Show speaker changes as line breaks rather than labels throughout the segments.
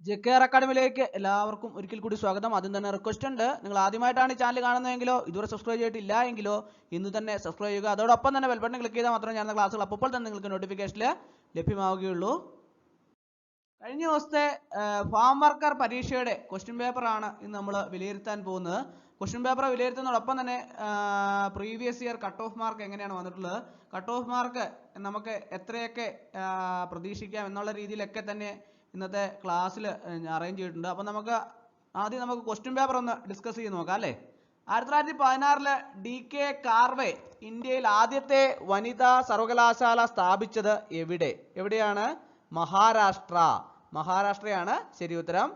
ജെകെആർ അക്കാഡമിയിലേക്ക് എല്ലാവർക്കും ഒരിക്കൽ കൂടി സ്വാഗതം. ആദ്യം തന്നെ റിക്വസ്റ്റ് ഉണ്ട്, നിങ്ങൾ ആദ്യമായിട്ടാണ് ഈ ചാനൽ കാണുന്നതെങ്കിലോ ഇതുവരെ സബ്സ്ക്രൈബ് ചെയ്തിട്ടില്ല എങ്കിലോ ഇന്ന് തന്നെ സബ്സ്ക്രൈബ് ചെയ്യുക. അതോടൊപ്പം തന്നെ ബെൽ ബട്ടൺ ക്ലിക്ക് ചെയ്താൽ മാത്രമേ ഞാൻ ക്ലാസ്സുകൾ അപ്പോൾ തന്നെ നിങ്ങൾക്ക് നോട്ടിഫിക്കേഷനിൽ ലഭ്യമാവുകയുള്ളൂ. കഴിഞ്ഞ ദിവസത്തെ ഫാം വർക്കർ പരീക്ഷയുടെ ക്വസ്റ്റ്യൻ പേപ്പറാണ് ഇന്ന് നമ്മൾ വിലയിരുത്താൻ പോകുന്നത്. ക്വസ്റ്റ്യൻ പേപ്പർ വിലയിരുത്തുന്നതോടൊപ്പം തന്നെ previous year cut off mark എങ്ങനെയാണ് വന്നിട്ടുള്ളത്, കട്ട് ഓഫ് മാർക്ക് നമുക്ക് എത്രയൊക്കെ പ്രതീക്ഷിക്കാം എന്നുള്ള രീതിയിലൊക്കെ തന്നെ ഇന്നത്തെ ക്ലാസ്സിൽ അറേഞ്ച് ചെയ്തിട്ടുണ്ട്. അപ്പം ആദ്യം നമുക്ക് ക്വസ്റ്റ്യൻ പേപ്പർ ഒന്ന് ഡിസ്കസ് ചെയ്ത് നോക്കാം അല്ലേ. 1916 DK കാർവേ ഇന്ത്യയിൽ ആദ്യത്തെ വനിതാ സർവകലാശാല സ്ഥാപിച്ചത് എവിടെയാണ്? മഹാരാഷ്ട്രയാണ് ശരി ഉത്തരം.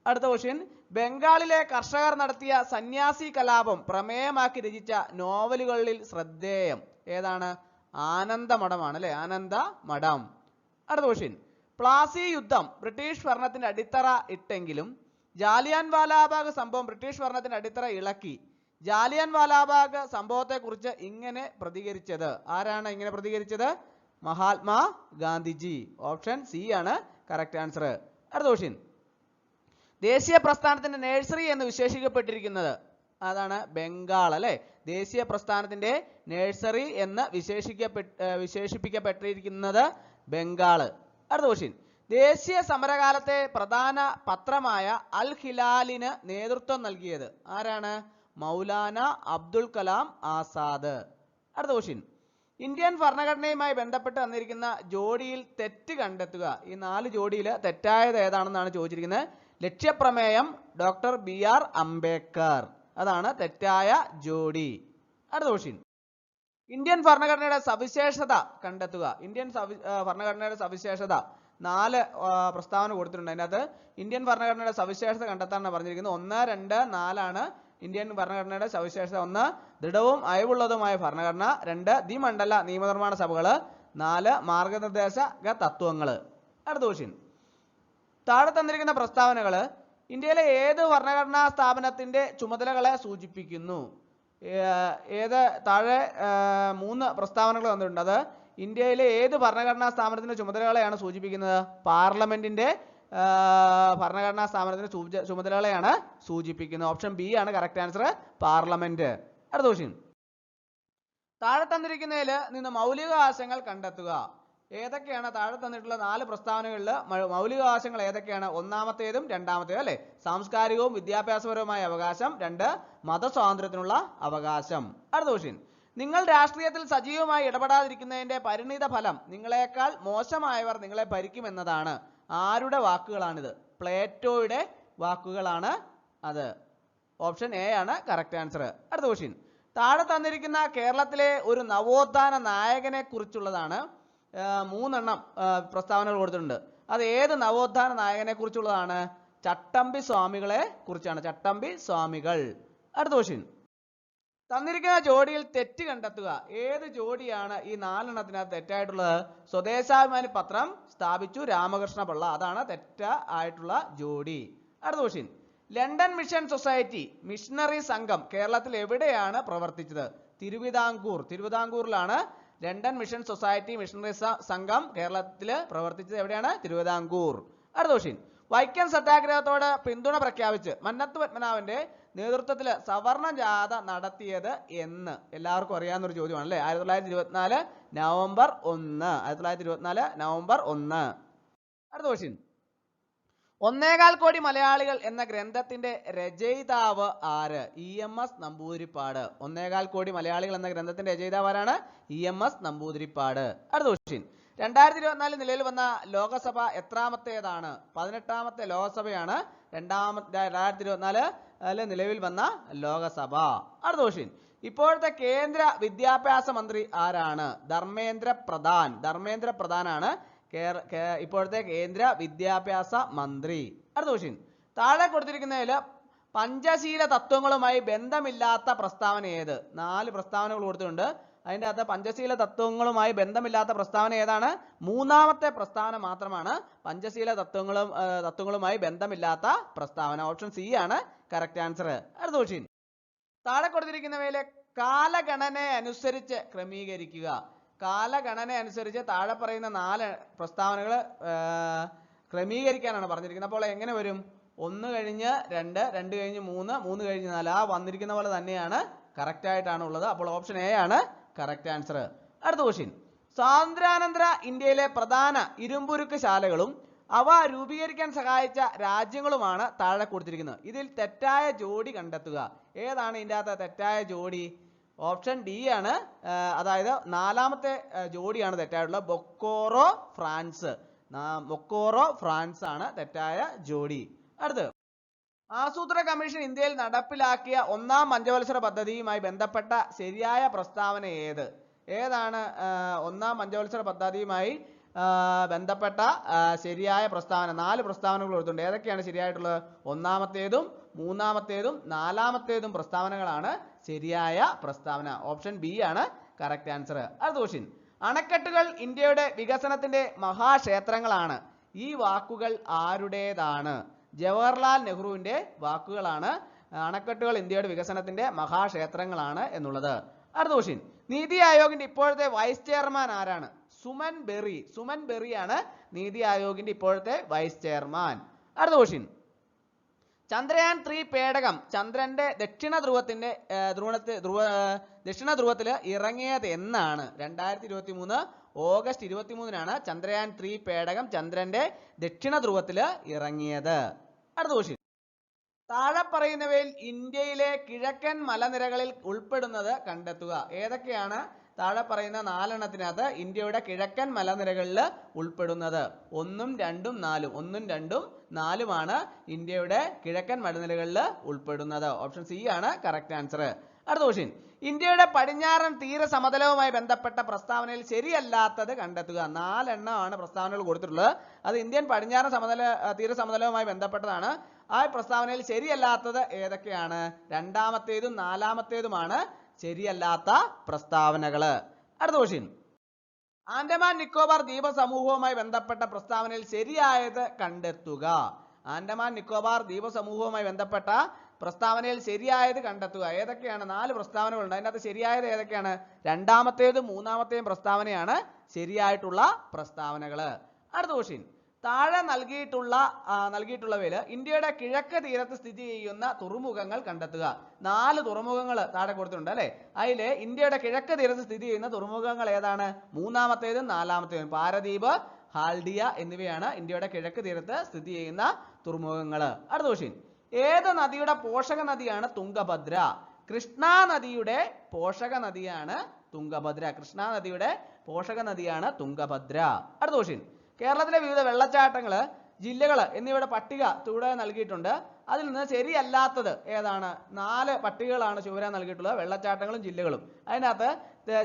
അടുത്ത ക്വസ്റ്റ്യൻ, ബംഗാളിലെ കർഷകർ നടത്തിയ സന്യാസി കലാപം പ്രമേയമാക്കി രചിച്ച നോവലുകളിൽ ശ്രദ്ധേയം ഏതാണ്? ആനന്ദമഠമാണ് അല്ലെ, ആനന്ദമഠം. അടുത്ത ക്വസ്റ്റ്യൻ, പ്ലാസി യുദ്ധം ബ്രിട്ടീഷ് ഭരണത്തിന്റെ അടിത്തറ ഇട്ടെങ്കിലും ജാലിയൻ വാലാബാഗ് സംഭവം ബ്രിട്ടീഷ് ഭരണത്തിന്റെ അടിത്തറ ഇളക്കി. ജാലിയൻ വാലാബാഗ് സംഭവത്തെ കുറിച്ച് ഇങ്ങനെ പ്രതികരിച്ചത് ആരാണ്? ഇങ്ങനെ പ്രതികരിച്ചത് മഹാത്മാ ഗാന്ധിജി. ഓപ്ഷൻ സി ആണ് കറക്റ്റ് ആൻസർ. അടുത്ത ക്വസ്റ്റ്യൻ, ദേശീയ പ്രസ്ഥാനത്തിന്റെ നഴ്സറി എന്ന് വിശേഷിക്കപ്പെട്ടിരിക്കുന്നത് അതാണ് ബംഗാൾ അല്ലെ. ദേശീയ പ്രസ്ഥാനത്തിന്റെ നഴ്സറി എന്ന് വിശേഷിപ്പിക്കപ്പെട്ടിരിക്കുന്നത് ബംഗാള്. അടുത്ത ക്വസ്റ്റ്യൻ, ദേശീയ സമരകാലത്തെ പ്രധാന പത്രമായ അൽ ഹിലാലിന് നേതൃത്വം നൽകിയത് ആരാണ്? മൗലാന അബ്ദുൽ കലാം ആസാദ്. അടുത്ത ക്വസ്റ്റ്യൻ, ഇന്ത്യൻ ഭരണഘടനയുമായി ബന്ധപ്പെട്ട് തന്നിരിക്കുന്ന ജോഡിയിൽ തെറ്റ് കണ്ടെത്തുക. ഈ 4 ജോഡിയിൽ തെറ്റായത് ഏതാണെന്നാണ് ചോദിച്ചിരിക്കുന്നത്. ലക്ഷ്യപ്രമേയം ഡോക്ടർ BR അംബേദ്കർ, അതാണ് തെറ്റായ ജോഡി. അടുത്ത ക്വസ്റ്റ്യൻ, ഇന്ത്യൻ ഭരണഘടനയുടെ സവിശേഷത കണ്ടെത്തുക. ഇന്ത്യൻ ഭരണഘടനയുടെ സവിശേഷത 4 പ്രസ്താവന കൊടുത്തിട്ടുണ്ട്. അതിനകത്ത് ഇന്ത്യൻ ഭരണഘടനയുടെ സവിശേഷത കണ്ടെത്താനാണ് പറഞ്ഞിരിക്കുന്നത്. 1, 2, 4 ആണ് ഇന്ത്യൻ ഭരണഘടനയുടെ സവിശേഷത. 1 ദൃഢവും അയവുള്ളതുമായ ഭരണഘടന, 2 ദ്വിമണ്ഡല നിയമനിർമ്മാണ സഭകൾ, 4 മാർഗനിർദ്ദേശക തത്വങ്ങൾ. അടുത്ത ക്വസ്റ്റ്യൻ, താഴെ തന്നിരിക്കുന്ന പ്രസ്താവനകൾ ഇന്ത്യയിലെ ഏത് ഭരണഘടനാ സ്ഥാപനത്തിന്റെ ചുമതലകളെ സൂചിപ്പിക്കുന്നു? താഴെ 3 പ്രസ്താവനകൾ തന്നിട്ടുണ്ട്. അത് ഇന്ത്യയിലെ ഏത് ഭരണഘടനാ സ്ഥാപനത്തിന്റെ ചുമതലകളെയാണ് സൂചിപ്പിക്കുന്നത്? പാർലമെന്റിന്റെ ഭരണഘടനാ സ്ഥാപനത്തിന്റെ ചുമതലകളെയാണ് സൂചിപ്പിക്കുന്നത്. ഓപ്ഷൻ ബി ആണ് കറക്റ്റ് ആൻസർ, പാർലമെന്റ്. അടുത്ത ക്വസ്റ്റ്യൻ, താഴെ തന്നിരിക്കുന്നതിൽ നിന്ന് മൗലികാവകാശങ്ങൾ കണ്ടെത്തുക. ഏതൊക്കെയാണ് താഴെ തന്നിട്ടുള്ള 4 പ്രസ്താവനകളിൽ മൗലികാവകാശങ്ങൾ ഏതൊക്കെയാണ്? ഒന്നാമത്തേതും രണ്ടാമത്തേതും അല്ലെ. സാംസ്കാരികവും വിദ്യാഭ്യാസപരവുമായ അവകാശം, 2 മതസ്വാതന്ത്ര്യത്തിനുള്ള അവകാശം. അടുത്ത ക്വസ്റ്റ്യൻ, നിങ്ങൾ രാഷ്ട്രീയത്തിൽ സജീവമായി ഇടപെടാതിരിക്കുന്നതിന്റെ പരിണിത ഫലം നിങ്ങളെക്കാൾ മോശമായവർ നിങ്ങളെ ഭരിക്കുമെന്നതാണ്. ആരുടെ വാക്കുകളാണിത്? പ്ലേറ്റോയുടെ വാക്കുകളാണ് അത്. ഓപ്ഷൻ എ ആണ് കറക്റ്റ് ആൻസർ. അടുത്ത ക്വസ്റ്റ്യൻ, താഴെ തന്നിരിക്കുന്ന കേരളത്തിലെ ഒരു നവോത്ഥാന നായകനെ കുറിച്ചുള്ളതാണ്. 3 പ്രസ്താവനകൾ കൊടുത്തിട്ടുണ്ട്. അത് ഏത് നവോത്ഥാന നായകനെ കുറിച്ചുള്ളതാണ്? ചട്ടമ്പി സ്വാമികളെ കുറിച്ചാണ്, ചട്ടമ്പി സ്വാമികൾ. അടുത്ത ക്വസ്റ്റ്യൻ, തന്നിരിക്കുന്ന ജോഡിയിൽ തെറ്റ് കണ്ടെത്തുക. ഏത് ജോഡിയാണ് ഈ 4 തെറ്റായിട്ടുള്ളത്? സ്വദേശാഭിമാനി പത്രം സ്ഥാപിച്ചു രാമകൃഷ്ണ പിള്ള, അതാണ് തെറ്റായിട്ടുള്ള ജോഡി. അടുത്ത question, London mission society missionary സംഘം കേരളത്തിൽ എവിടെയാണ് പ്രവർത്തിച്ചത്? തിരുവിതാംകൂറിലാണ് ലണ്ടൻ മിഷൻ സൊസൈറ്റി മിഷണറി സംഘം കേരളത്തിൽ പ്രവർത്തിച്ചത്. എവിടെയാണ്? തിരുവിതാംകൂർ. അടുത്ത ക്വസ്റ്റ്യൻ, വൈക്കം സത്യാഗ്രഹത്തോട് പിന്തുണ പ്രഖ്യാപിച്ച് മന്നത്ത് പത്മനാഭന്റെ നേതൃത്വത്തിൽ സവർണ ജാഥ നടത്തിയത് എന്ന്? എല്ലാവർക്കും അറിയാവുന്നൊരു ചോദ്യമാണ് അല്ലേ. 1924 നവംബർ 1. 1924 നവംബർ 1. അടുത്ത ക്വസ്റ്റ്യൻ, 1.25 കോടി മലയാളികൾ എന്ന ഗ്രന്ഥത്തിന്റെ രചയിതാവ് ആര്? EMS നമ്പൂതിരിപ്പാട്. 1.25 കോടി മലയാളികൾ എന്ന ഗ്രന്ഥത്തിന്റെ രചയിതാവ് ആരാണ്? EMS നമ്പൂതിരിപ്പാട്. അടുത്ത ക്വസ്റ്റ്യൻ, 2024 നിലവിൽ വന്ന ലോകസഭ എത്രാമത്തേതാണ്? 18ാമത്തെ ലോകസഭയാണ് 2024 നിലവിൽ വന്ന ലോകസഭ. അടുത്ത ക്വസ്റ്റ്യൻ, ഇപ്പോഴത്തെ കേന്ദ്ര വിദ്യാഭ്യാസ മന്ത്രി ആരാണ്? ധർമ്മേന്ദ്ര പ്രധാനാണ് ഇപ്പോഴത്തെ കേന്ദ്ര വിദ്യാഭ്യാസ മന്ത്രി. അടുത്ത ക്വസ്റ്റ്യൻ, താഴെ കൊടുത്തിരിക്കുന്നതിൽ പഞ്ചശീല തത്വങ്ങളുമായി ബന്ധമില്ലാത്ത പ്രസ്താവന ഏത്? 4 പ്രസ്താവനകൾ കൊടുത്തിട്ടുണ്ട്. അതിൻ്റെ അകത്ത് പഞ്ചശീല തത്വങ്ങളുമായി ബന്ധമില്ലാത്ത പ്രസ്താവന ഏതാണ്? 3ാമത്തെ പ്രസ്താവന മാത്രമാണ് പഞ്ചശീല തത്വങ്ങളുമായി ബന്ധമില്ലാത്ത പ്രസ്താവന. ഓപ്ഷൻ സി ആണ് കറക്റ്റ് ആൻസർ. അടുത്ത ക്വസ്റ്റ്യൻ, താഴെ കൊടുത്തിരിക്കുന്നവയിലെ കാലഗണന അനുസരിച്ച് ക്രമീകരിക്കുക. കാലഗണന അനുസരിച്ച് താഴെ പറയുന്ന 4 പ്രസ്താവനകൾ ക്രമീകരിക്കാനാണ് പറഞ്ഞിരിക്കുന്നത്. അപ്പോൾ എങ്ങനെ വരും? 1 കഴിഞ്ഞ് 2, 2 കഴിഞ്ഞ് 3, 3 കഴിഞ്ഞ് 4. ആ വന്നിരിക്കുന്ന പോലെ തന്നെയാണ് കറക്റ്റ് ആയിട്ടാണ് ഉള്ളത്. അപ്പോൾ ഓപ്ഷൻ എ ആണ് കറക്റ്റ് ആൻസർ. അടുത്ത ക്വസ്റ്റ്യൻ. സ്വാതന്ത്ര്യാനന്തര ഇന്ത്യയിലെ പ്രധാന ഇരുമ്പുരുക്ക് ശാലകളും അവ രൂപീകരിക്കാൻ സഹായിച്ച രാജ്യങ്ങളുമാണ് താഴെ കൊടുത്തിരിക്കുന്നത്. ഇതിൽ തെറ്റായ ജോഡി കണ്ടെത്തുക. ഏതാണ് ഇതിൻ്റെ അകത്ത് തെറ്റായ ജോഡി? ഓപ്ഷൻ ഡി ആണ്. അതായത് 4ാമത്തെ ജോഡിയാണ് തെറ്റായിട്ടുള്ളത്. ബൊക്കോറോ ഫ്രാൻസ്. ബൊക്കോറോ ഫ്രാൻസ് ആണ് തെറ്റായ ജോഡി. അടുത്ത്, ആസൂത്രണ കമ്മീഷൻ ഇന്ത്യയിൽ നടപ്പിലാക്കിയ 1ാം പഞ്ചവത്സര പദ്ധതിയുമായി ബന്ധപ്പെട്ട ശരിയായ പ്രസ്താവന ഏത്? ഏതാണ് 1ാം പഞ്ചവത്സര പദ്ധതിയുമായി ബന്ധപ്പെട്ട ശരിയായ പ്രസ്താവന? 4 പ്രസ്താവനകൾ കൊടുത്തിട്ടുണ്ട്. ഏതൊക്കെയാണ് ശരിയായിട്ടുള്ളത്? 1ാമത്തേതും 3ാമത്തേതും 4ാമത്തേതും പ്രസ്താവനകളാണ് ശരിയായ പ്രസ്താവന. ഓപ്ഷൻ ബി ആണ് കറക്റ്റ് ആൻസർ. അടുത്ത ക്വസ്റ്റ്യൻ. അണക്കെട്ടുകൾ ഇന്ത്യയുടെ വികസനത്തിന്റെ മഹാക്ഷേത്രങ്ങളാണ്. ഈ വാക്കുകൾ ആരുടേതാണ്? ജവഹർലാൽ നെഹ്റുവിന്റെ വാക്കുകളാണ്. അണക്കെട്ടുകൾ ഇന്ത്യയുടെ വികസനത്തിന്റെ മഹാക്ഷേത്രങ്ങളാണ് എന്നുള്ളത്. അടുത്ത ക്വസ്റ്റ്യൻ. നീതി ആയോഗിന്റെ ഇപ്പോഴത്തെ വൈസ് ചെയർമാൻ ആരാണ്? സുമൻ ബെറി. സുമൻ ബെറിയാണ് നീതി ആയോഗിന്റെ ഇപ്പോഴത്തെ വൈസ് ചെയർമാൻ. അടുത്ത ക്വസ്റ്റ്യൻ. ചന്ദ്രയാൻ 3 പേടകം ചന്ദ്രന്റെ ദക്ഷിണ ധ്രുവത്തിൽ ഇറങ്ങിയത് എന്നാണ്? 2023 ഓഗസ്റ്റ് 23-നാണ് ചന്ദ്രയാൻ 3 പേടകം ചന്ദ്രന്റെ ദക്ഷിണ ധ്രുവത്തിൽ ഇറങ്ങിയത്. അടുത്ത ക്വസ്റ്റ്യൻ. താഴെ പറയുന്നവയിൽ ഇന്ത്യയിലെ കിഴക്കൻ മലനിരകളിൽ ഉൾപ്പെടുന്നത് കണ്ടെത്തുക. ഏതൊക്കെയാണ് താഴെ പറയുന്ന 4 എണ്ണത്തിനകത്ത് ഇന്ത്യയുടെ കിഴക്കൻ മലനിരകളിൽ ഉൾപ്പെടുന്നത്? 1, 2, 4. 1, 2, 4 ഇന്ത്യയുടെ കിഴക്കൻ മലനിരകളിൽ ഉൾപ്പെടുന്നത്. ഓപ്ഷൻ സി ആണ് കറക്റ്റ് ആൻസർ. അടുത്ത ക്വസ്റ്റ്യൻ. ഇന്ത്യയുടെ പടിഞ്ഞാറൻ തീര സമതലവുമായി ബന്ധപ്പെട്ട പ്രസ്താവനയിൽ ശരിയല്ലാത്തത് കണ്ടെത്തുക. 4 എണ്ണമാണ് പ്രസ്താവനകൾ കൊടുത്തിട്ടുള്ളത്. അത് ഇന്ത്യൻ പടിഞ്ഞാറൻ തീര സമതലവുമായി ബന്ധപ്പെട്ടതാണ്. ആ പ്രസ്താവനയിൽ ശരിയല്ലാത്തത് ഏതൊക്കെയാണ്? 2ാമത്തേതും 4ാമത്തേതുമാണ് ശരിയല്ലാത്ത പ്രസ്താവനകള്. അടുത്ത ക്വസ്റ്റ്യൻ. ആൻഡമാൻ നിക്കോബാർ ദ്വീപ സമൂഹവുമായി ബന്ധപ്പെട്ട പ്രസ്താവനയിൽ ശരിയായത് കണ്ടെത്തുക. ആൻഡമാൻ നിക്കോബാർ ദ്വീപ സമൂഹവുമായി ബന്ധപ്പെട്ട പ്രസ്താവനയിൽ ശരിയായത് കണ്ടെത്തുക. ഏതൊക്കെയാണ്? 4 പ്രസ്താവനകളുണ്ട്. അതിനകത്ത് ശരിയായത് ഏതൊക്കെയാണ്? 2ാമത്തേതും 3ാമത്തെയും പ്രസ്താവനയാണ് ശരിയായിട്ടുള്ള പ്രസ്താവനകള്. അടുത്ത ക്വസ്റ്റ്യൻ. താഴെ നൽകിയിട്ടുള്ളവയിൽ ഇന്ത്യയുടെ കിഴക്ക് തീരത്ത് സ്ഥിതി ചെയ്യുന്ന തുറമുഖങ്ങൾ കണ്ടെത്തുക. 4 തുറമുഖങ്ങൾ താഴെ കൊടുത്തിട്ടുണ്ട് അല്ലെ. അതിൽ ഇന്ത്യയുടെ കിഴക്ക് തീരത്ത് സ്ഥിതി ചെയ്യുന്ന തുറമുഖങ്ങൾ ഏതാണ്? 3ാമത്തേതും 4ാമത്തേതും. പാരദീപ്, ഹാൽഡിയ എന്നിവയാണ് ഇന്ത്യയുടെ കിഴക്ക് തീരത്ത് സ്ഥിതി ചെയ്യുന്ന തുറമുഖങ്ങൾ. അടുത്ത ക്വസ്റ്റ്യൻ. ഏത് നദിയുടെ പോഷക നദിയാണ് തുംഗഭദ്ര? കൃഷ്ണ നദിയുടെ പോഷക നദിയാണ് തുംഗഭദ്ര. കൃഷ്ണ നദിയുടെ പോഷക നദിയാണ് തുംഗഭദ്ര. അടുത്ത ക്വസ്റ്റ്യൻ. കേരളത്തിലെ വിവിധ വെള്ളച്ചാട്ടങ്ങൾ, ജില്ലകൾ എന്നിവയുടെ പട്ടിക ചുവടെ നൽകിയിട്ടുണ്ട്. അതിൽ നിന്ന് ശരിയല്ലാത്തത് ഏതാണ്? 4 പട്ടികകളാണ് ചുവടെ നൽകിയിട്ടുള്ളത്, വെള്ളച്ചാട്ടങ്ങളും ജില്ലകളും. അതിനകത്ത്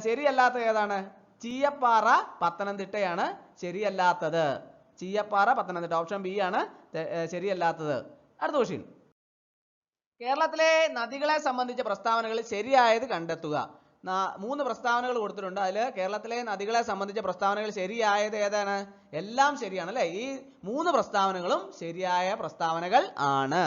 ശരിയല്ലാത്തത് ഏതാണ്? ചീയപ്പാറ, പത്തനംതിട്ടയാണ് ശരിയല്ലാത്തത്. ചീയപ്പാറ, പത്തനംതിട്ട. ഓപ്ഷൻ ബി ആണ് ശരിയല്ലാത്തത്. അടുത്ത ക്വസ്റ്റ്യൻ. കേരളത്തിലെ നദികളെ സംബന്ധിച്ച പ്രസ്താവനകളിൽ ശരിയായത് കണ്ടെത്തുക. 3 പ്രസ്താവനകൾ കൊടുത്തിട്ടുണ്ട്. അതിൽ കേരളത്തിലെ നദികളെ സംബന്ധിച്ച പ്രസ്താവനകൾ ശരിയായത് ഏതാണ്? എല്ലാം ശരിയാണ് അല്ലെ. ഈ 3 പ്രസ്താവനകളും ശരിയായ പ്രസ്താവനകൾ ആണ്.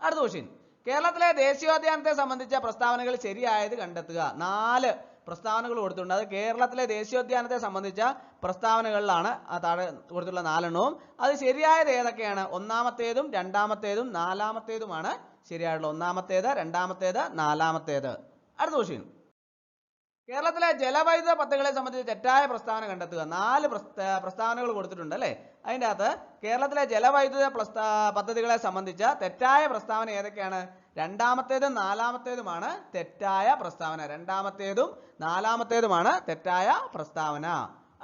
അടുത്ത ക്വസ്റ്റ്യൻ. കേരളത്തിലെ ദേശീയോദ്യാനത്തെ സംബന്ധിച്ച പ്രസ്താവനകൾ ശരിയായത് കണ്ടെത്തുക. 4 പ്രസ്താവനകൾ കൊടുത്തിട്ടുണ്ട്. അത് കേരളത്തിലെ ദേശീയോദ്യാനത്തെ സംബന്ധിച്ച പ്രസ്താവനകളിലാണ് താഴെ കൊടുത്തിട്ടുള്ള 4 എണ്ണവും. അത് ശരിയായത് ഏതൊക്കെയാണ്? 1ാമത്തേതും 2ാമത്തേതും 4ാമത്തേതുമാണ് ശരിയായിട്ടുള്ളത്. 1ാമത്തേത്, 2ാമത്തേത്, 4ാമത്തേത്. അടുത്ത ക്വസ്റ്റ്യൻ. കേരളത്തിലെ ജലവൈദ്യുത പദ്ധതികളെ സംബന്ധിച്ച് തെറ്റായ പ്രസ്താവന കണ്ടെത്തുക. 4 പ്രസ്താവനകൾ കൊടുത്തിട്ടുണ്ട് അല്ലെ. അതിൻ്റെ അകത്ത് കേരളത്തിലെ ജലവൈദ്യുത പദ്ധതികളെ സംബന്ധിച്ച തെറ്റായ പ്രസ്താവന ഏതൊക്കെയാണ്? 2ാമത്തേതും 4ാമത്തേതുമാണ് തെറ്റായ പ്രസ്താവന. 2ാമത്തേതും 4ാമത്തേതുമാണ് തെറ്റായ പ്രസ്താവന.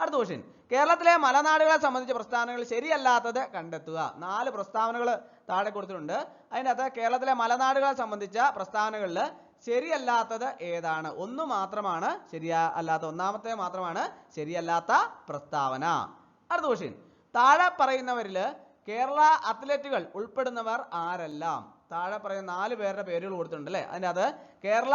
അടുത്ത ക്വസ്റ്റ്യൻ. കേരളത്തിലെ മലനാടുകളെ സംബന്ധിച്ച പ്രസ്താവനകൾ ശരിയല്ലാത്തത് കണ്ടെത്തുക. 4 പ്രസ്താവനകൾ താഴെ കൊടുത്തിട്ടുണ്ട്. അതിനകത്ത് കേരളത്തിലെ മലനാടുകളെ സംബന്ധിച്ച പ്രസ്താവനകളിൽ ശരിയല്ലാത്തത് ഏതാണ്? 1 മാത്രമാണ് ശരിയല്ലാത്ത, 1ാമത്തെ മാത്രമാണ് ശരിയല്ലാത്ത പ്രസ്താവന. അടുത്ത ക്വസ്റ്റ്യൻ. താഴെ പറയുന്നവരിൽ കേരള അത്ലറ്റുകൾ ഉൾപ്പെടുന്നവർ ആരെല്ലാം? താഴെ പറയുന്ന 4 പേരുടെ പേരുകൾ കൊടുത്തിട്ടുണ്ട് അല്ലെ. അതിനകത്ത് കേരള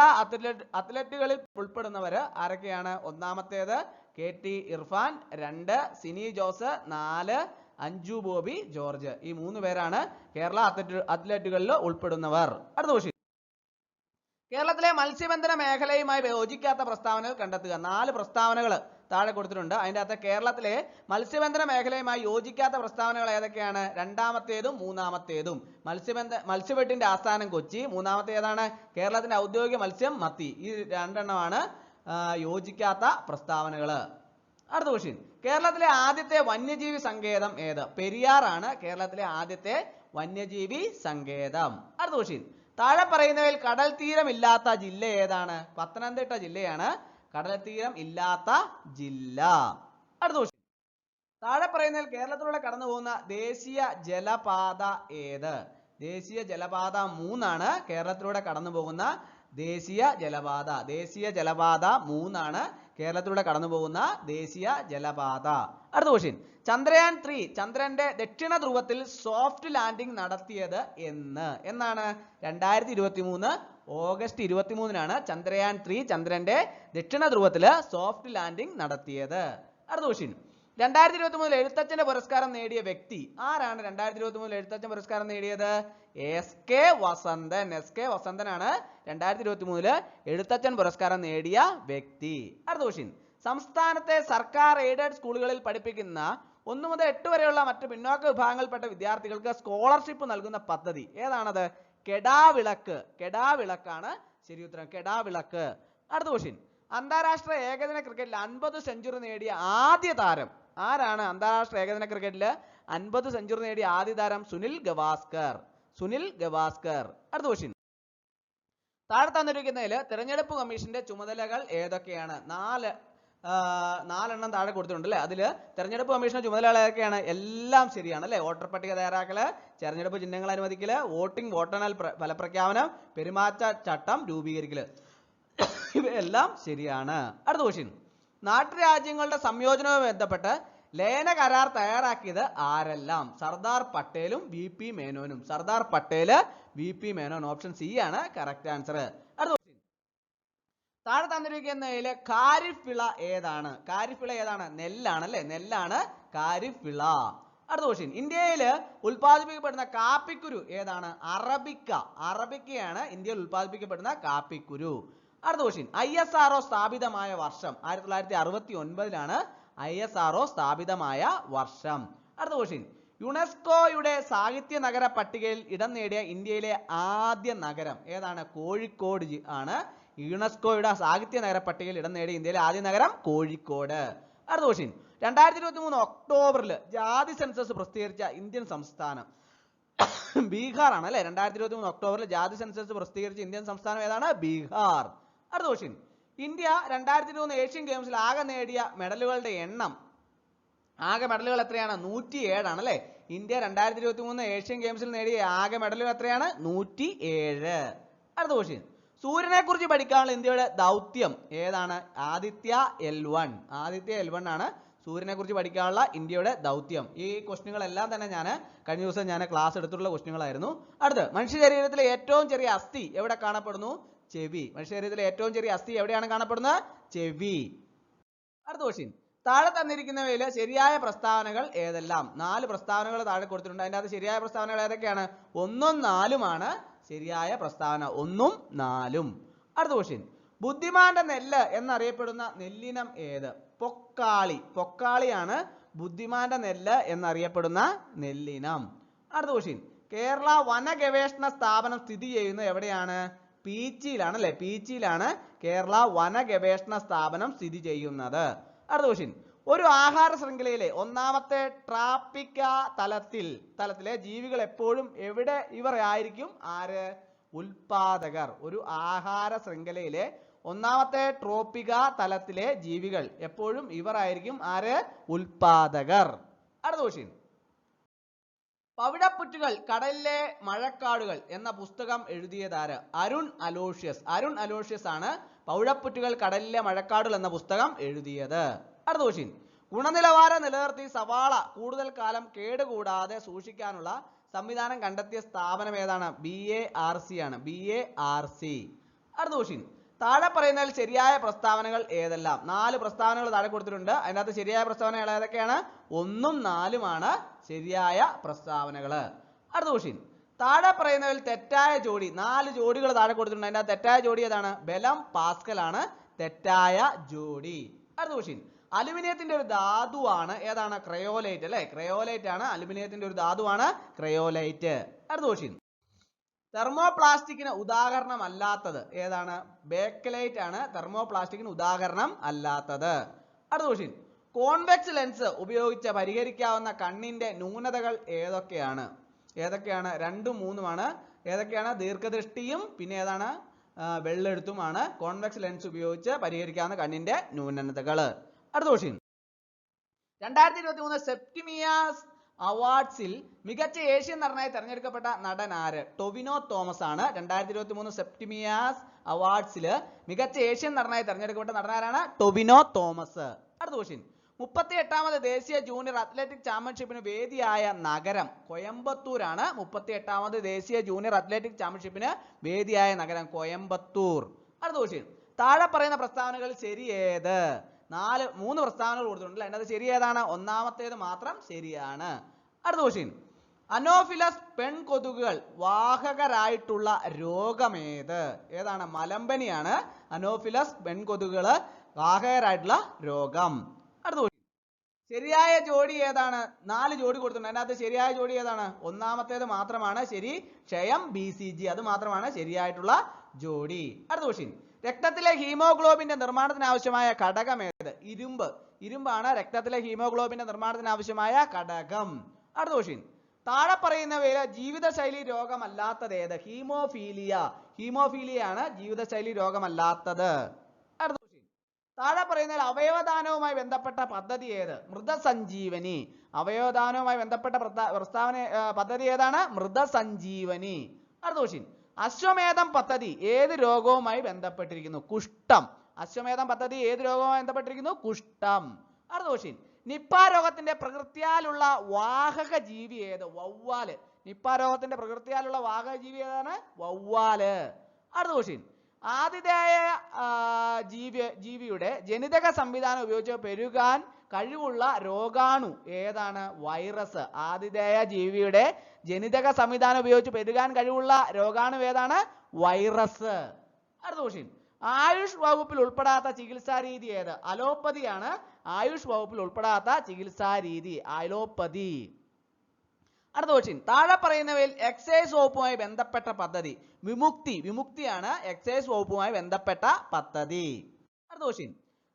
അത്ലറ്റുകളിൽ ഉൾപ്പെടുന്നവർ ആരൊക്കെയാണ്? 1ാമത്തേത് KT ഇർഫാൻ, 2 സിനി ജോസ്, 4 അഞ്ജു ബോബി ജോർജ്. ഈ 3 പേരാണ് കേരള അത്ലറ്റുകളിൽ ഉൾപ്പെടുന്നവർ. അടുത്ത ക്വസ്റ്റ്യൻ. കേരളത്തിലെ മത്സ്യബന്ധന മേഖലയുമായി യോജിക്കാത്ത പ്രസ്താവനകൾ കണ്ടെത്തുക. 4 പ്രസ്താവനകൾ താഴെ കൊടുത്തിട്ടുണ്ട്. അതിൻ്റെ അകത്ത് കേരളത്തിലെ മത്സ്യബന്ധന മേഖലയുമായി യോജിക്കാത്ത പ്രസ്താവനകൾ ഏതൊക്കെയാണ്? രണ്ടാമത്തേതും മൂന്നാമത്തേതും. മത്സ്യബെട്ടിന്റെ ആസ്ഥാനം കൊച്ചി, മൂന്നാമത്തെ ഏതാണ്? കേരളത്തിന്റെ ഔദ്യോഗിക മത്സ്യം മത്തി. ഈ രണ്ടെണ്ണമാണ് യോജിക്കാത്ത പ്രസ്താവനകൾ. അടുത്ത ക്വസ്റ്റ്യൻ, കേരളത്തിലെ ആദ്യത്തെ വന്യജീവി സങ്കേതം ഏത്? പെരിയാറാണ് കേരളത്തിലെ ആദ്യത്തെ വന്യജീവി സങ്കേതം. അടുത്ത ക്വസ്റ്റ്യൻ, താഴെ പറയുന്നവയിൽ കടൽ തീരമില്ലാത്ത ജില്ല ഏതാണ്? പത്തനംതിട്ട ജില്ലയാണ് കടൽ തീരം ഇല്ലാത്ത ജില്ല. അടുത്ത ക്വസ്റ്റ്യൻ, താഴെ പറയുന്നതിൽ കേരളത്തിലൂടെ കടന്നു പോകുന്ന ദേശീയ ജലപാത ഏത്? ദേശീയ ജലപാത 3 കേരളത്തിലൂടെ കടന്നു പോകുന്ന ദേശീയ ജലപാത. ദേശീയ ജലപാത 3 കേരളത്തിലൂടെ കടന്നു പോകുന്ന ദേശീയ ജലപാത. അടുത്ത ക്വസ്റ്റ്യൻ, ചന്ദ്രയാൻ 3 ചന്ദ്രന്റെ ദക്ഷിണ ധ്രുവത്തിൽ സോഫ്റ്റ് ലാൻഡിംഗ് നടത്തിയത് എന്നാണ്? 2023 ഓഗസ്റ്റ് 23 ചന്ദ്രയാൻ 3 ചന്ദ്രന്റെ ദക്ഷിണ ധ്രുവത്തിൽ സോഫ്റ്റ് ലാൻഡിംഗ് നടത്തിയത്. അടുത്ത ക്വസ്റ്റ്യൻ, 2023 എഴുത്തച്ഛന്റെ പുരസ്കാരം നേടിയ വ്യക്തി ആരാണ്? 2023 എഴുത്തച്ഛൻ പുരസ്കാരം നേടിയത് SK വസന്തൻ. SK വസന്തനാണ് 2023 എഴുത്തച്ഛൻ പുരസ്കാരം നേടിയ വ്യക്തി. അടുത്ത ക്വസ്റ്റ്യൻ, സംസ്ഥാനത്തെ സർക്കാർ എയ്ഡഡ് സ്കൂളുകളിൽ പഠിപ്പിക്കുന്ന 1 മുതൽ 8 വരെയുള്ള മറ്റ് പിന്നോക്ക വിഭാഗങ്ങളിൽപ്പെട്ട വിദ്യാർത്ഥികൾക്ക് സ്കോളർഷിപ്പ് നൽകുന്ന പദ്ധതി ഏതാണത്? കെടാവിളക്ക്. കെടാവിളക്കാണ് ശരി ഉത്തരം. കെടാവിളക്ക്. അടുത്ത ക്വസ്റ്റ്യൻ, അന്താരാഷ്ട്ര ഏകദിന ക്രിക്കറ്റിൽ 50 സെഞ്ചുറി നേടിയ ആദ്യ താരം ആരാണ്? അന്താരാഷ്ട്ര ഏകദിന ക്രിക്കറ്റിൽ 50 സെഞ്ചുറി നേടിയ ആദ്യ താരം സുനിൽ ഗവാസ്കർ. സുനിൽ ഗവാസ്കർ. അടുത്ത ക്വസ്റ്റ്യൻ, താഴെ തന്നിരിക്കുന്നതിൽ തെരഞ്ഞെടുപ്പ് കമ്മീഷന്റെ ചുമതലകൾ ഏതൊക്കെയാണ്? 4 എണ്ണം താഴെ കൊടുത്തിട്ടുണ്ട് അല്ലേ? അതിൽ തെരഞ്ഞെടുപ്പ് കമ്മീഷന്റെ ചുമതലകൾ ഏതൊക്കെയാണ്? എല്ലാം ശരിയാണ് അല്ലേ? വോട്ടർ പട്ടിക തയ്യാറാക്കല്, തെരഞ്ഞെടുപ്പ് ചിഹ്നങ്ങൾ അനുവദിക്കല്, വോട്ടെണ്ണൽ ഫലപ്രഖ്യാപനം, പെരുമാറ്റ ചട്ടം രൂപീകരിക്കല്, ഇവയെല്ലാം ശരിയാണ്. അടുത്ത ക്വസ്റ്റ്യൻ, നാട്ടുരാജ്യങ്ങളുടെ സംയോജനവുമായി ബന്ധപ്പെട്ട് ലയന കരാർ തയ്യാറാക്കിയത് ആരെല്ലാം? സർദാർ പട്ടേലും VP മേനോനും. Sardar Patel VP Menon. Option C ആണ് കറക്റ്റ് ആൻസർ. അടുത്ത ക്വസ്റ്റ്യൻ, താഴെ തന്നിരിക്കുന്നതിൽ ഖാരിഫ് വിള ഏതാണ്? ഖാരിഫ് വിള ഏതാണ്? നെല്ലാണ് അല്ലേ? നെല്ലാണ് ഖാരിഫ് വിള. അടുത്ത ക്വസ്റ്റ്യൻ, ഇന്ത്യയിൽ ഉൽപ്പാദിപ്പിക്കപ്പെടുന്ന കാപ്പിക്കുരു ഏതാണ്? അറബിക്ക. അറബിക്കയാണ് ഇന്ത്യയിൽ ഉൽപ്പാദിപ്പിക്കപ്പെടുന്ന കാപ്പിക്കുരു. അടുത്ത ക്വസ്റ്റ്യൻ, ISRO സ്ഥാപിതമായ വർഷം? 1969 ISRO സ്ഥാപിതമായ വർഷം. അടുത്ത ക്വസ്റ്റ്യൻ, യുനെസ്കോയുടെ സാഹിത്യ നഗര പട്ടികയിൽ ഇടം നേടിയ ഇന്ത്യയിലെ ആദ്യ നഗരം ഏതാണ്? കോഴിക്കോട് ആണ് യുനെസ്കോയുടെ സാഹിത്യ നഗര പട്ടികയിൽ ഇടം നേടിയ ഇന്ത്യയിലെ ആദ്യ നഗരം കോഴിക്കോട്. അടുത്ത ക്വസ്റ്റ്യൻ, 2023 ഒക്ടോബറിൽ ജാതി സെൻസസ് പ്രസിദ്ധീകരിച്ച ഇന്ത്യൻ സംസ്ഥാനം ബീഹാർ ആണ് അല്ലെ? 2023 ഒക്ടോബറിൽ ജാതി സെൻസസ് പ്രസിദ്ധീകരിച്ച ഇന്ത്യൻ സംസ്ഥാനം ഏതാണ്? ബീഹാർ. അടുത്ത ക്വസ്റ്റ്യൻ, ഇന്ത്യ 2023 ഏഷ്യൻ ഗെയിംസിൽ ആകെ നേടിയ മെഡലുകളുടെ എണ്ണം, ആകെ മെഡലുകൾ എത്രയാണ്? 107 ആണ് അല്ലെ? ഇന്ത്യ 2023 ഏഷ്യൻ ഗെയിംസിൽ നേടിയ ആകെ മെഡലുകൾ എത്രയാണ്? 107. അടുത്ത ക്വസ്റ്റ്യൻ, സൂര്യനെ കുറിച്ച് പഠിക്കാനുള്ള ഇന്ത്യയുടെ ദൗത്യം ഏതാണ്? ആദിത്യ L1. ആദിത്യ L1 ആണ് സൂര്യനെ കുറിച്ച് പഠിക്കാനുള്ള ഇന്ത്യയുടെ ദൗത്യം. ഈ ക്വസ്റ്റ്യനുകളെല്ലാം തന്നെ കഴിഞ്ഞ ദിവസം ഞാൻ ക്ലാസ് എടുത്തിട്ടുള്ള ക്വസ്റ്റ്യനുകളായിരുന്നു. അടുത്ത്, മനുഷ്യ ശരീരത്തിലെ ഏറ്റവും ചെറിയ അസ്ഥി എവിടെ കാണപ്പെടുന്നു? ചെവി. മനുഷ്യ ശരീരത്തിലെ ഏറ്റവും ചെറിയ അസ്ഥി എവിടെയാണ് കാണപ്പെടുന്നത്? ചെവി. അടുത്ത ക്വസ്റ്റ്യൻ, താഴെ തന്നിരിക്കുന്നവയിൽ ശരിയായ പ്രസ്താവനകൾ ഏതെല്ലാം? 4 പ്രസ്താവനകൾ താഴെ കൊടുത്തിട്ടുണ്ട്. അതിൻ്റെ അകത്ത് ശരിയായ പ്രസ്താവനകൾ ഏതൊക്കെയാണ്? 1ഉം 4ഉമാണ് ശരിയായ പ്രസ്താവന. 1ഉം 4ഉം. അടുത്ത ക്വസ്റ്റ്യൻ, ബുദ്ധിമാന്റെ നെല്ല് എന്നറിയപ്പെടുന്ന നെല്ലിനം ഏത്? പൊക്കാളി. പൊക്കാളിയാണ് ബുദ്ധിമാന്റെ നെല്ല് എന്നറിയപ്പെടുന്ന നെല്ലിനം. അടുത്ത ക്വസ്റ്റ്യൻ, കേരള വന ഗവേഷണ സ്ഥാപനം സ്ഥിതി ചെയ്യുന്നത് എവിടെയാണ്? പീച്ചിയിലാണ് അല്ലെ? പീച്ചിയിലാണ് കേരള വന ഗവേഷണ സ്ഥാപനം സ്ഥിതി ചെയ്യുന്നത്. അടുത്ത ക്വസ്റ്റ്യൻ, ഒരു ആഹാര ശൃംഖലയിലെ ഒന്നാമത്തെ ട്രാപ്പിക്ക തലത്തിലെ ജീവികൾ എപ്പോഴും എവിടെ ഇവർ ആയിരിക്കും? ആര്? ഉൽപാദകർ. ഒരു ആഹാര ശൃംഖലയിലെ ഒന്നാമത്തെ ട്രോപ്പിക തലത്തിലെ ജീവികൾ എപ്പോഴും ഇവർ ആയിരിക്കും. ആര്? ഉൽപാദകർ. അടുത്ത ക്വസ്റ്റ്യൻ, പവിഴപ്പുറ്റുകൾ കടലിലെ മഴക്കാടുകൾ എന്ന പുസ്തകം എഴുതിയതാര്? അരുൺ അലോഷ്യസ്. അരുൺ അലോഷ്യസ് ആണ് പവിഴപ്പുറ്റുകൾ കടലിലെ മഴക്കാടുകൾ എന്ന പുസ്തകം എഴുതിയത്. അടുത്ത ക്വസ്റ്റ്യൻ, ഗുണനിലവാരം നിലനിർത്തി സവാള കൂടുതൽ കാലം കേടുകൂടാതെ സൂക്ഷിക്കാനുള്ള സംവിധാനം കണ്ടെത്തിയ സ്ഥാപനം ഏതാണ്? BARC ആണ്. BARC. അടുത്ത ക്വസ്റ്റ്യൻ, താഴെ പറയുന്നതിൽ ശരിയായ പ്രസ്താവനകൾ ഏതെല്ലാം? 4 പ്രസ്താവനകൾ താഴെ കൊടുത്തിട്ടുണ്ട്. അതിനകത്ത് ശരിയായ പ്രസ്താവനകൾ ഏതൊക്കെയാണ്? 1ഉം 4ഉമാണ് ശരിയായ പ്രസ്താവനകൾ. അടുത്ത ക്വസ്റ്റ്യൻ, താഴെ പറയുന്നതിൽ തെറ്റായ ജോഡി 4 ജോഡികൾ താഴെ കൊടുത്തിട്ടുണ്ട്. അതിനകത്ത് തെറ്റായ ജോഡി ഏതാണ്? ബലം പാസ്കൽ ആണ് തെറ്റായ ജോഡി. അടുത്ത ക്വസ്റ്റ്യൻ, അലുമിനിയത്തിന്റെ ഒരു ധാതുവാണ് ഏതാണ്? ക്രയോലൈറ്റ് അല്ലെ? ക്രയോലൈറ്റ് ആണ് അലുമിനിയത്തിന്റെ ഒരു ധാതുവാണ് ക്രയോലൈറ്റ്. അടുത്ത ക്വസ്റ്റ്യൻ. തെർമോപ്ലാസ്റ്റിക്കിന് ഉദാഹരണം അല്ലാത്തത് ഏതാണ്? ബേക്കലൈറ്റ് ആണ് തെർമോപ്ലാസ്റ്റിക്കിന് ഉദാഹരണം അല്ലാത്തത്. അടുത്ത ക്വസ്റ്റ്യൻ. കോൺവെക്സ് ലെൻസ് ഉപയോഗിച്ച് പരിഹരിക്കാവുന്ന കണ്ണിന്റെ ന്യൂനതകൾ ഏതൊക്കെയാണ്? ഏതൊക്കെയാണ്? 2ഉം 3ഉമാണ്. ഏതൊക്കെയാണ്? ദീർഘദൃഷ്ടിയും പിന്നെ ഏതാണ്? വെള്ളെഴുത്തുമാണ് കോൺവെക്സ് ലെൻസ് ഉപയോഗിച്ച് പരിഹരിക്കാവുന്ന കണ്ണിന്റെ ന്യൂനതകൾ. അടുത്ത ക്വസ്റ്റ്യൻ. 2023 സെപ്റ്റിമിയാസ് അവാർഡ്സിൽ മികച്ച ഏഷ്യൻ നടനായി തെരഞ്ഞെടുക്കപ്പെട്ട നടൻ ആര്? ടൊവിനോ തോമസ് ആണ് 2023 സെപ്റ്റിമിയാസ് അവാർഡ്സിൽ മികച്ച ഏഷ്യൻ നടനായി തെരഞ്ഞെടുക്കപ്പെട്ട നടൻ ആരാണ്? ടൊവിനോ തോമസ്. അടുത്ത ക്വസ്റ്റ്യൻ. 38ാമത് ദേശീയ ജൂനിയർ അത്ലറ്റിക് ചാമ്പ്യൻഷിപ്പിന് വേദിയായ നഗരം കോയമ്പത്തൂരാണ്. 38ാമത് ദേശീയ ജൂനിയർ അത്ലറ്റിക് ചാമ്പ്യൻഷിപ്പിന് വേദിയായ നഗരം കോയമ്പത്തൂർ. അടുത്ത ക്വസ്റ്റ്യൻ. താഴെ പറയുന്ന പ്രസ്താവനകളിൽ ശരിയേത്? 3 പ്രസ്താവനകൾ കൊടുത്തിട്ടുണ്ട്. അതിനകത്ത് ശരി ഏതാണ്? ഒന്നാമത്തേത് മാത്രം ശരിയാണ്. അടുത്ത ക്വസ്റ്റ്യൻ. അനോഫിലസ് പെൺകൊതുകുകൾ വാഹകരായിട്ടുള്ള രോഗമേത്? ഏതാണ്? മലമ്പനിയാണ് അനോഫിലസ് പെൺകൊതുകുകൾ വാഹകരായിട്ടുള്ള രോഗം. അടുത്ത ക്വസ്റ്റ്യൻ. ശരിയായ ജോഡി ഏതാണ്? 4 ജോഡി കൊടുത്തിട്ടുണ്ട്. അതിനകത്ത് ശരിയായ ജോഡി ഏതാണ്? ഒന്നാമത്തേത് മാത്രമാണ് ശരി. ക്ഷയം BCG അത് മാത്രമാണ് ശരിയായിട്ടുള്ള ജോഡി. അടുത്ത ക്വസ്റ്റ്യൻ. രക്തത്തിലെ ഹീമോഗ്ലോബിന്റെ നിർമ്മാണത്തിന് ആവശ്യമായ ഘടകം ഏത്? ഇരുമ്പ്. ഇരുമ്പാണ് രക്തത്തിലെ ഹീമോഗ്ലോബിന്റെ നിർമ്മാണത്തിന് ആവശ്യമായ ഘടകം. അടുത്ത ക്വസ്റ്റ്യൻ. താഴെ പറയുന്നവയിൽ ജീവിതശൈലി രോഗമല്ലാത്തത് ഏത്? ഹീമോഫീലിയ. ഹീമോഫീലിയാണ് ജീവിതശൈലി രോഗമല്ലാത്തത്. അടുത്ത ക്വസ്റ്റ്യൻ. താഴെ പറയുന്നതിൽ അവയവദാനവുമായി ബന്ധപ്പെട്ട പദ്ധതി ഏത്? മൃതസഞ്ജീവനി. അവയവദാനവുമായി ബന്ധപ്പെട്ട പദ്ധതി ഏതാണ്? മൃതസഞ്ജീവനി. അടുത്ത ക്വസ്റ്റ്യൻ. അശ്വമേധം പദ്ധതി ഏത് രോഗവുമായി ബന്ധപ്പെട്ടിരിക്കുന്നു? കുഷ്ഠം. അശ്വമേധം പദ്ധതി ഏത് രോഗവുമായി ബന്ധപ്പെട്ടിരിക്കുന്നു? കുഷ്ഠം. അടുത്ത ക്വസ്റ്റ്യൻ. നിപ്പ രോഗത്തിന്റെ പ്രകൃത്യാലുള്ള വാഹക ജീവി ഏത്? വവ്വാല്. നിപ്പ രോഗത്തിന്റെ പ്രകൃത്യാലുള്ള വാഹക ജീവി ഏതാണ്? വവ്വാല്. അടുത്ത ക്വസ്റ്റ്യൻ. ആതിഥേയ ജീവിയുടെ ജനിതക സംവിധാനം ഉപയോഗിച്ച് പെരുകാൻ കഴിവുള്ള രോഗാണു ഏതാണ്? വൈറസ്. ആതിഥേയ ജീവിയുടെ ജനിതക സംവിധാനം ഉപയോഗിച്ച് പെരുകാൻ കഴിവുള്ള രോഗാണു ഏതാണ്? വൈറസ്. അടുത്ത ക്വസ്റ്റ്യൻ. ആയുഷ് വകുപ്പിൽ ഉൾപ്പെടാത്ത ചികിത്സാ രീതി ഏത്? അലോപ്പതിയാണ് ആയുഷ് വകുപ്പിൽ ഉൾപ്പെടാത്ത ചികിത്സാ രീതി. അലോപ്പതി. അടുത്ത ക്വസ്റ്റ്യൻ. താഴെ പറയുന്നവയിൽ എക്സൈസ് വകുപ്പുമായി ബന്ധപ്പെട്ട പദ്ധതി? വിമുക്തി. വിമുക്തിയാണ് എക്സൈസ് വകുപ്പുമായി ബന്ധപ്പെട്ട പദ്ധതി. അടുത്ത ക്വസ്റ്റ്യൻ.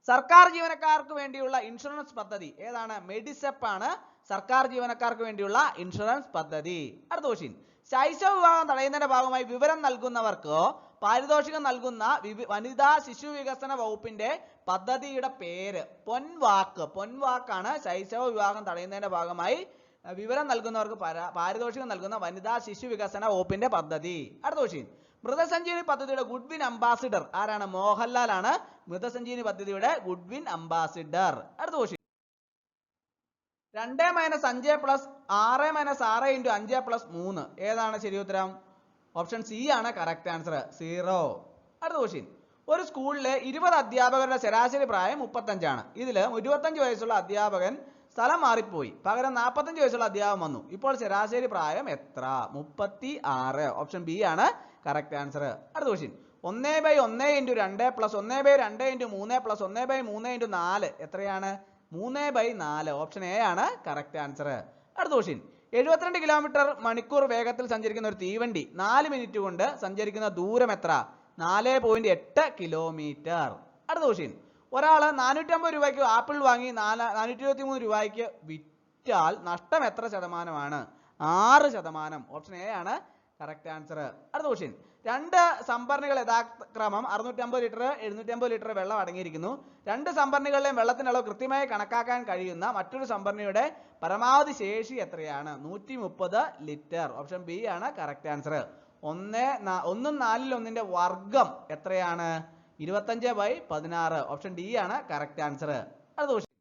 സർക്കാർ ജീവനക്കാർക്ക് വേണ്ടിയുള്ള ഇൻഷുറൻസ് പദ്ധതി ഏതാണ്? മെഡിസെപ്പ് ആണ് സർക്കാർ ജീവനക്കാർക്ക് വേണ്ടിയുള്ള ഇൻഷുറൻസ് പദ്ധതി. അടുത്ത ക്വസ്റ്റ്യൻ. ശൈശവ വിവാഹം തടയുന്നതിന്റെ ഭാഗമായി വിവരം നൽകുന്നവർക്ക് പാരിതോഷികം നൽകുന്ന വനിതാ ശിശു വികസന വകുപ്പിന്റെ പദ്ധതിയുടെ പേര്? പൊൻവാക്ക്. പൊൻവാക്കാണ് ശൈശവ വിവാഹം തടയുന്നതിന്റെ ഭാഗമായി വിവരം നൽകുന്നവർക്ക് പാരിതോഷികം നൽകുന്ന വനിതാ ശിശു വികസന വകുപ്പിന്റെ പദ്ധതി. അടുത്ത ക്വസ്റ്റ്യൻ. മൃതസഞ്ജീവനി പദ്ധതിയുടെ ഗുഡ്വിൻ അംബാസിഡർ ആരാണ്? മോഹൻലാൽ ആണ് മൃതസഞ്ജീവനി പദ്ധതിയുടെ ഗുഡ്വിൻ അംബാസിഡർ. അടുത്ത ക്വസ്റ്റ്യൻ. 2 - 5 + 6 - 6 × 5 + 3 ഏതാണ് ശരി ഉത്തരം? ഓപ്ഷൻ സി ആണ് കറക്റ്റ് ആൻസർ 0. അടുത്ത ക്വസ്റ്റ്യൻ. ഒരു സ്കൂളിലെ 20 അധ്യാപകരുടെ ശരാശരി പ്രായം 35 ആണ്. ഇതിൽ 25 വയസ്സുള്ള അധ്യാപകൻ സ്ഥലം മാറിപ്പോയി, പകരം 45 വയസ്സുള്ള അധ്യാപകൻ വന്നു. ഇപ്പോൾ ശരാശരി പ്രായം എത്ര? 36. ഓപ്ഷൻ ബി ആണ് കറക്റ്റ് ആൻസർ. അടുത്ത ക്വസ്റ്റ്യൻ. 1/1 × 2 + 1/2 × 3 + 1/3 × 4 എത്രയാണ്? 3/4. ഓപ്ഷൻ എ ആണ് കറക്റ്റ് ആൻസർ. അടുത്ത ക്വസ്റ്റ്യൻ. 72 km/h വേഗത്തിൽ സഞ്ചരിക്കുന്ന ഒരു തീവണ്ടി 4 മിനിറ്റ് കൊണ്ട് സഞ്ചരിക്കുന്ന ദൂരം എത്ര? 4.8 കിലോമീറ്റർ. അടുത്ത ക്വസ്റ്റ്യൻ. ഒരാള് 450 രൂപയ്ക്ക് ആപ്പിൾ വാങ്ങി 423 രൂപയ്ക്ക് വിറ്റാൽ നഷ്ടം എത്ര ശതമാനമാണ്? 6%. ഓപ്ഷൻ എ ആണ് കറക്റ്റ് ആൻസർ. അടുത്ത ക്വസ്റ്റ്യൻ. 2 സംഭരണികൾ യഥാക്രമം 650 ലിറ്റർ 750 ലിറ്റർ വെള്ളം അടങ്ങിയിരിക്കുന്നു. 2 സംഭരണികളിലെയും വെള്ളത്തിന്റെ അളവ് കൃത്യമായി കണക്കാക്കാൻ കഴിയുന്ന മറ്റൊരു സംഭരണിയുടെ പരമാവധി ശേഷി എത്രയാണ്? 130 ലിറ്റർ. ഓപ്ഷൻ ബി ആണ് കറക്റ്റ് ആൻസർ. 1/4 വർഗം എത്രയാണ്? 25/16. ഓപ്ഷൻ ഡി ആണ് കറക്റ്റ് ആൻസർ. അടുത്ത ക്വസ്റ്റ്യൻ.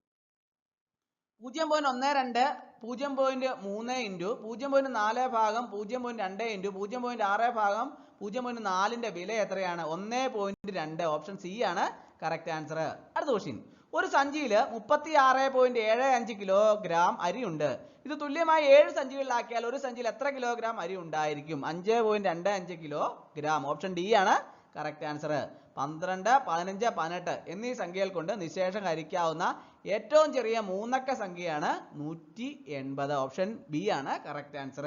0.12 0.3 × 0.4 ഭാഗം 0.2 × 0.6 ഭാഗം 0.4 വില എത്രയാണ്? 1.2. ഓപ്ഷൻ സി ആണ് കറക്റ്റ് ആൻസർ. അടുത്ത ക്വസ്റ്റ്യൻ. ഒരു സഞ്ചിയിൽ 36.75 കിലോഗ്രാം അരി ഉണ്ട്. ഇത് തുല്യമായി 7 സഞ്ചികളിലാക്കിയാൽ ഒരു സഞ്ചിയിൽ എത്ര കിലോഗ്രാം അരി ഉണ്ടായിരിക്കും? 5.25 കിലോഗ്രാം. ഓപ്ഷൻ ഡി ആണ് കറക്റ്റ് ആൻസർ. 12, 15, 18 എന്നീ സംഖ്യകൾ കൊണ്ട് നിശേഷം ഹരിക്കാവുന്ന ഏറ്റവും ചെറിയ 3 അക്ക സംഖ്യയാണ് 180. ഓപ്ഷൻ ബി ആണ് കറക്റ്റ് ആൻസർ.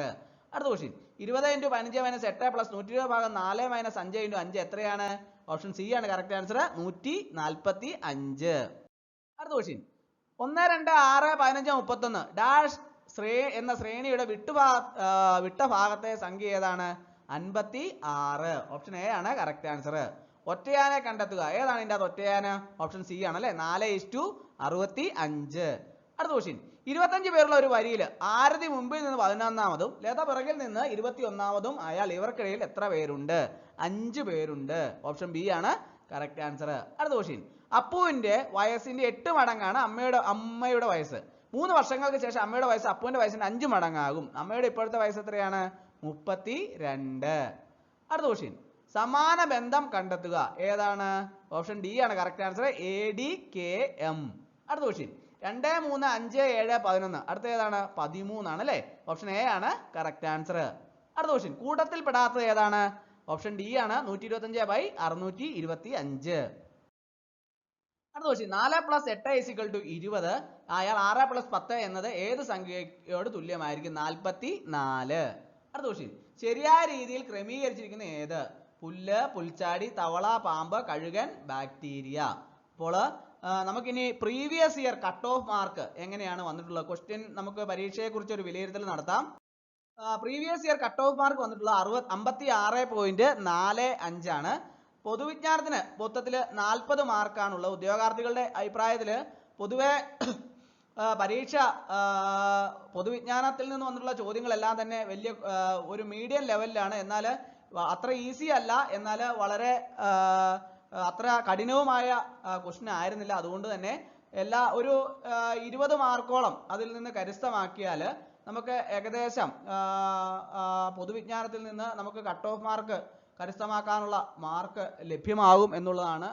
അടുത്ത ക്വസ്റ്റ്യൻ 20 × 15 - 8 + 120 / 4 - 5 × 5 എത്രയാണ്? ഓപ്ഷൻ സി ആണ് കറക്റ്റ് ആൻസർ 145. അടുത്ത ക്വസ്റ്റ്യൻ 1 2 6 15 31 ഡാഷ് എന്ന ശ്രേണിയുടെ വിട്ട ഭാഗത്തെ സംഖ്യ ഏതാണ്? 56. ഓപ്ഷൻ എ ആണ് കറക്റ്റ് ആൻസർ. ഒറ്റയാനെ കണ്ടെത്തുക. ഏതാണ് ഇതിന്റെ ഒറ്റയാന? ഓപ്ഷൻ സി ആണ് അല്ലെ 4:65. അടുത്ത ക്വസ്റ്റ്യൻ 25 പേരുള്ള ഒരു വരിയിൽ ആരതി മുമ്പിൽ നിന്ന് 11-മതും ലത പിറകിൽ നിന്ന് 21-മതും ആയാൽ ഇവർക്കിടയിൽ എത്ര പേരുണ്ട്? 5 പേരുണ്ട്. ഓപ്ഷൻ ബി ആണ് കറക്റ്റ് ആൻസർ. അടുത്ത ക്വസ്റ്റ്യൻ അപ്പുവിന്റെ വയസ്സിന്റെ 8 മടങ്ങാണ് അമ്മയുടെ വയസ്സ്. 3 വർഷങ്ങൾക്ക് ശേഷം അമ്മയുടെ വയസ്സ് അപ്പുവിന്റെ വയസ്സിന്റെ 5 മടങ്ങാകും. അമ്മയുടെ ഇപ്പോഴത്തെ വയസ്സ് എത്രയാണ്? 32. അടുത്ത ക്വസ്റ്റ്യൻ സമാന ബന്ധം കണ്ടെത്തുക. ഏതാണ്? ഓപ്ഷൻ ഡി ആണ് കറക്റ്റ് ആൻസർ ADKM. അടുത്ത ക്വസ്റ്റ്യൻ 2 3 5 7 11 അടുത്ത ഏതാണ്? 13 ആണ് അല്ലെ. ഓപ്ഷൻ എ ആണ് കറക്റ്റ് ആൻസർ. അടുത്ത ക്വസ്റ്റ്യൻ കൂട്ടത്തിൽ പെടാത്തത് ഏതാണ്? ഓപ്ഷൻ ഡി ആണ് 125/625. അടുത്ത ക്വസ്റ്റ്യൻ 4 + 8 = 20 ആയാൽ 6 + 10 എന്നത് ഏത് സംഖ്യയോട് തുല്യമായിരിക്കും? 44. അടുത്ത ക്വസ്റ്റ്യൻ ശരിയായ രീതിയിൽ ക്രമീകരിച്ചിരിക്കുന്ന ഏത്? പുല്ല്, പുൽച്ചാടി, തവള, പാമ്പ്, കഴുകൻ, ബാക്ടീരിയ. അപ്പോൾ നമുക്കിനി previous year cut off mark എങ്ങനെയാണ് വന്നിട്ടുള്ളത്? ക്വസ്റ്റ്യൻ നമുക്ക് പരീക്ഷയെ കുറിച്ച് ഒരു വിലയിരുത്തൽ നടത്താം. Previous year cut off mark വന്നിട്ടുള്ള 56.45 ആണ്. പൊതുവിജ്ഞാനത്തിന് മൊത്തത്തിൽ 40 മാർക്കാണുള്ളത്. ഉദ്യോഗാർത്ഥികളുടെ അഭിപ്രായത്തിൽ പൊതുവെ പരീക്ഷ പൊതുവിജ്ഞാനത്തിൽ നിന്ന് വന്നിട്ടുള്ള ചോദ്യങ്ങളെല്ലാം തന്നെ വലിയ ഒരു മീഡിയം ലെവലിലാണ്. എന്നാൽ അത്ര ഈസി അല്ല, എന്നാൽ വളരെ അത്ര കഠിനവുമായ ക്വസ്റ്റ്യൻ ആയിരുന്നില്ല. അതുകൊണ്ട് തന്നെ ഒരു 20 മാർക്കോളം അതിൽ നിന്ന് കരസ്ഥമാക്കിയാൽ നമുക്ക് ഏകദേശം പൊതുവിജ്ഞാനത്തിൽ നിന്ന് നമുക്ക് കട്ട് ഓഫ് മാർക്ക് കരസ്ഥമാക്കാനുള്ള മാർക്ക് ലഭ്യമാകും എന്നുള്ളതാണ്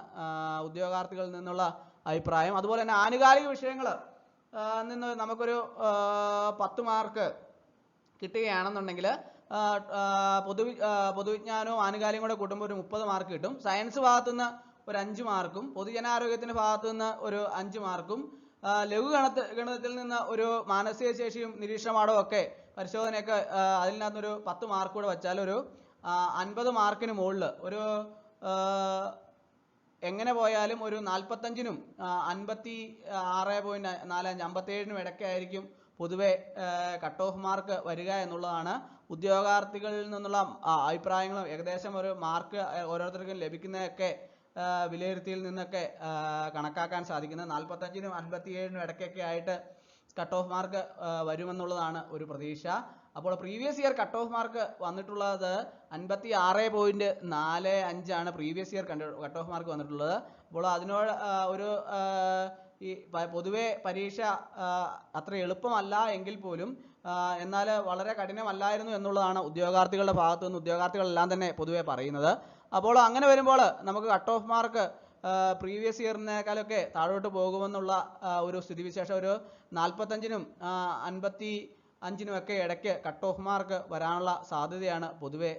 ഉദ്യോഗാർത്ഥികളിൽ നിന്നുള്ള അഭിപ്രായം. അതുപോലെ തന്നെ ആനുകാലിക വിഷയങ്ങൾ നിന്ന് നമുക്കൊരു 10 മാർക്ക് കിട്ടുകയാണെന്നുണ്ടെങ്കിൽ പൊതുവിജ്ഞാനവും ആനുകാലികം കൂടെ കൂട്ടുമ്പോൾ ഒരു 30 മാർക്ക് കിട്ടും. സയൻസ് ഭാഗത്തു നിന്ന് ഒരു 5 മാർക്കും പൊതുജനാരോഗ്യത്തിന്റെ ഭാഗത്തു നിന്ന് ഒരു 5 മാർക്കും ലഘുഗണിതത്തിൽ നിന്ന് ഒരു മാനസിക ശേഷിയും നിരീക്ഷണപാഠവും ഒക്കെ പരിശോധനയൊക്കെ അതിനകത്തൊരു 10 മാർക്ക് കൂടെ വെച്ചാൽ ഒരു 50 മാർക്കിന് മുകളിൽ ഒരു എങ്ങനെ പോയാലും ഒരു 45-നും 56.45 57-നും ഇടയ്ക്കായിരിക്കും പൊതുവെ കട്ട് ഓഫ് മാർക്ക് വരിക എന്നുള്ളതാണ് ഉദ്യോഗാർത്ഥികളിൽ നിന്നുള്ള അഭിപ്രായങ്ങളും ഏകദേശം ഒരു മാർക്ക് ഓരോരുത്തർക്കും ലഭിക്കുന്നതൊക്കെ വിലയിരുത്തിയിൽ നിന്നൊക്കെ കണക്കാക്കാൻ സാധിക്കുന്നത്. 45-നും 57-നും ഇടയ്ക്കൊക്കെ ആയിട്ട് കട്ട് ഓഫ് മാർക്ക് വരുമെന്നുള്ളതാണ് ഒരു പ്രതീക്ഷ. അപ്പോൾ previous year cut off mark വന്നിട്ടുള്ളത് 56.45 ആണ് previous year cut off mark വന്നിട്ടുള്ളത്. അപ്പോൾ അതിനോട് ഒരു ഈ പൊതുവെ പരീക്ഷ അത്ര എളുപ്പമല്ല എങ്കിൽ പോലും എന്നാൽ വളരെ കഠിനമല്ലായിരുന്നു എന്നുള്ളതാണ് ഉദ്യോഗാർത്ഥികളുടെ ഭാഗത്തു നിന്ന് ഉദ്യോഗാർത്ഥികളെല്ലാം തന്നെ പൊതുവെ പറയുന്നത്. അപ്പോൾ അങ്ങനെ വരുമ്പോൾ നമുക്ക് കട്ട് ഓഫ് മാർക്ക് പ്രീവിയസ് ഇയറിനേക്കാളൊക്കെ താഴോട്ട് പോകുമെന്നുള്ള ഒരു സ്ഥിതിവിശേഷം ഒരു 45-നും 55-നും ഒക്കെ ഇടയ്ക്ക് കട്ട് ഓഫ് മാർക്ക് വരാനുള്ള സാധ്യതയാണ് പൊതുവെ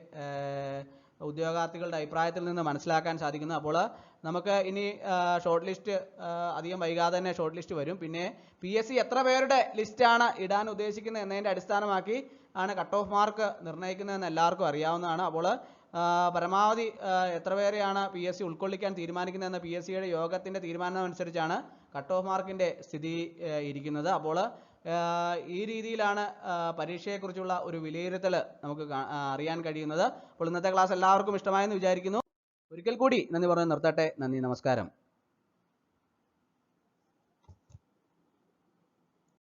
ഉദ്യോഗാർത്ഥികളുടെ അഭിപ്രായത്തിൽ നിന്ന് മനസ്സിലാക്കാൻ സാധിക്കുന്നത്. അപ്പോൾ നമുക്ക് ഇനി ഷോർട്ട് ലിസ്റ്റ് അധികം വൈകാതെ തന്നെ ഷോർട്ട് ലിസ്റ്റ് വരും. പിന്നെ PSC എത്ര പേരുടെ ലിസ്റ്റാണ് ഇടാൻ ഉദ്ദേശിക്കുന്നത് എന്നതിൻ്റെ അടിസ്ഥാനമാക്കി ആണ് കട്ട് ഓഫ് മാർക്ക് നിർണ്ണയിക്കുന്നതെന്ന് എല്ലാവർക്കും അറിയാവുന്നതാണ്. അപ്പോൾ പരമാവധി എത്ര പേരെയാണ് PSC ഉൾക്കൊള്ളിക്കാൻ തീരുമാനിക്കുന്നതെന്ന് PSCയുടെ യോഗത്തിൻ്റെ തീരുമാനം അനുസരിച്ചാണ് കട്ട് ഓഫ് മാർക്കിൻ്റെ സ്ഥിതി ഇരിക്കുന്നത്. അപ്പോൾ ഈ രീതിയിലാണ് പരീക്ഷയെക്കുറിച്ചുള്ള ഒരു വിലയിരുത്തൽ നമുക്ക് അറിയാൻ കഴിയുന്നത്. അപ്പോൾ ഇന്നത്തെ ക്ലാസ് എല്ലാവർക്കും ഇഷ്ടമായെന്ന് വിചാരിക്കുന്നു. ഒരിക്കൽ കൂടി നന്ദി പറഞ്ഞ് നിർത്തട്ടെ. നന്ദി, നമസ്കാരം.